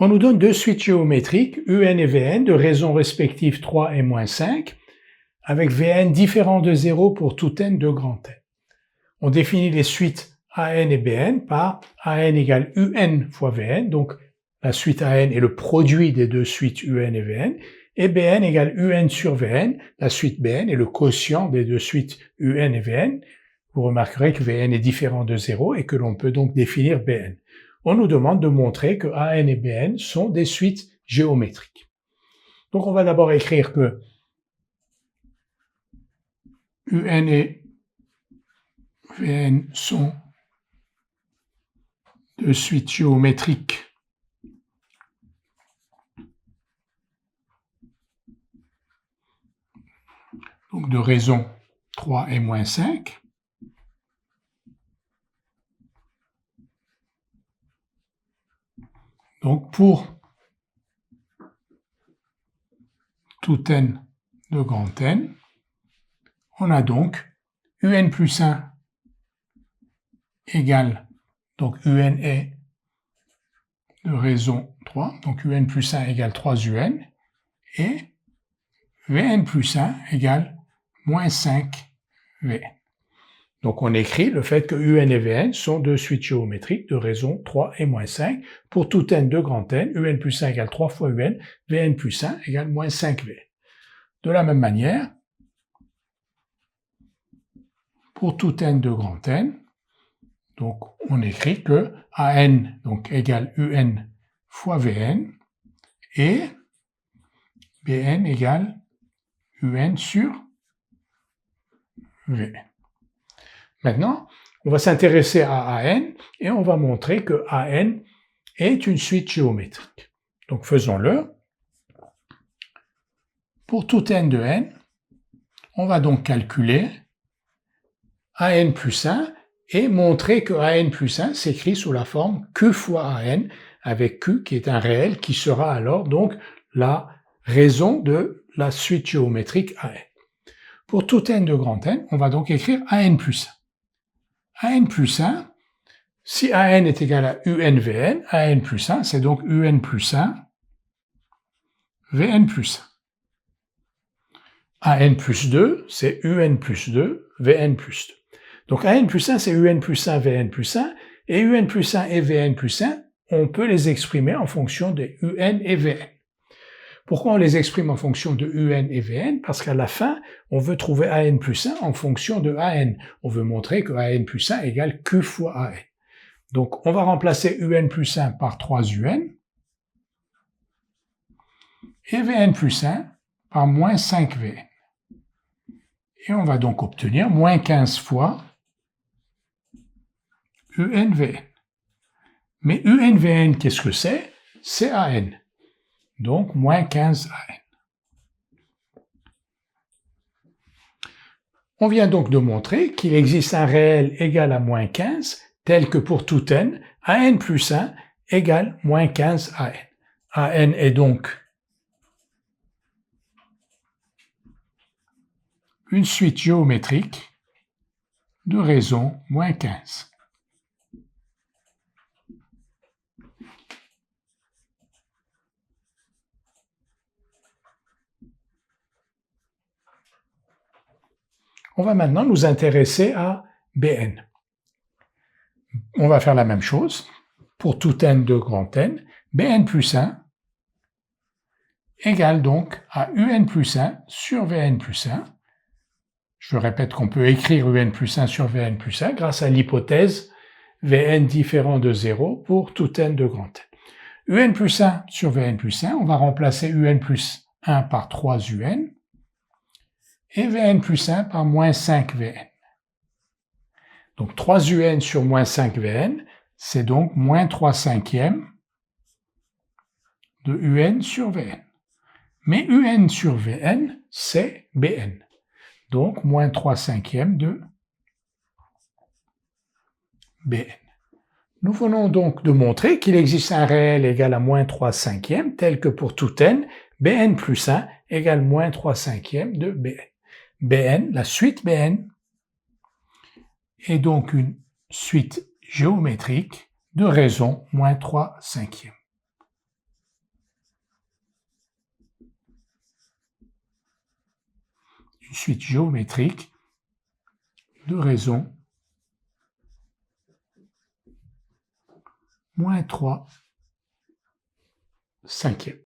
On nous donne deux suites géométriques, UN et Vn, de raisons respectives 3 et moins 5, avec Vn différent de 0 pour tout n de grand N. On définit les suites AN et Bn par AN égale UN fois Vn, donc la suite AN est le produit des deux suites UN et Vn, et Bn égale UN sur Vn, la suite Bn est le quotient des deux suites UN et Vn. Vous remarquerez que Vn est différent de 0 et que l'on peut donc définir Bn. On nous demande de montrer que AN et Bn sont des suites géométriques. Donc on va d'abord écrire que UN et Vn sont deux suites géométriques donc de raison 3 et moins 5. Donc pour tout n de grand N, on a donc UN plus 1 égale, donc UN est de raison 3, donc UN plus 1 égale 3UN, et Vn plus 1 égale moins 5Vn. Donc on écrit le fait que UN et Vn sont deux suites géométriques de raison 3 et moins 5. Pour tout n de grand N, UN plus 1 égale 3 fois UN, Vn plus 1 égale moins 5Vn. De la même manière, pour tout n de grand N, donc on écrit que AN donc, égale UN fois Vn et Bn égale UN sur Vn. Maintenant, on va s'intéresser à AN et on va montrer que AN est une suite géométrique. Donc faisons-le. Pour tout n de n, on va donc calculer AN plus 1 et montrer que AN plus 1 s'écrit sous la forme Q fois AN, avec Q qui est un réel qui sera alors donc la raison de la suite géométrique AN. Pour tout n de grand N, on va donc écrire AN plus 1. AN plus 1, si AN est égal à UNVN, AN plus 1, c'est donc UN plus 1, Vn plus 1. AN plus 2, c'est UN plus 2, Vn plus 2. Donc AN plus 1, c'est UN plus 1, Vn plus 1, et UN plus 1 et Vn plus 1, on peut les exprimer en fonction de UN et Vn. Pourquoi on les exprime en fonction de UN et Vn? Parce qu'à la fin, on veut trouver AN plus 1 en fonction de AN. On veut montrer que AN plus 1 égale Q fois AN. Donc on va remplacer UN plus 1 par 3UN et Vn plus 1 par moins 5Vn. Et on va donc obtenir moins 15 fois UNVN. Mais UNVN, qu'est-ce que c'est? C'est AN. Donc moins 15 AN. On vient donc de montrer qu'il existe un réel égal à moins 15, tel que pour tout n, AN plus 1 égale moins 15 AN. AN est donc une suite géométrique de raison moins 15. On va maintenant nous intéresser à Bn. On va faire la même chose pour tout n de grand N. Bn plus 1 égale donc à Un plus 1 sur Vn plus 1. Je répète qu'on peut écrire Un plus 1 sur Vn plus 1 grâce à l'hypothèse Vn différent de 0 pour tout n de grand N. Un plus 1 sur Vn plus 1, on va remplacer Un plus 1 par 3Un et Vn plus 1 par moins 5Vn. Donc 3Un sur moins 5Vn, c'est donc moins 3 cinquièmes de Un sur Vn. Mais Un sur Vn, c'est Bn. Donc moins 3 cinquièmes de Bn. Nous venons donc de montrer qu'il existe un réel égal à moins 3 cinquièmes, tel que pour tout n, Bn plus 1 égale moins 3 cinquièmes de Bn. Bn, la suite Bn, est donc une suite géométrique de raison moins 3 cinquièmes. une suite géométrique de raison moins 3 cinquièmes.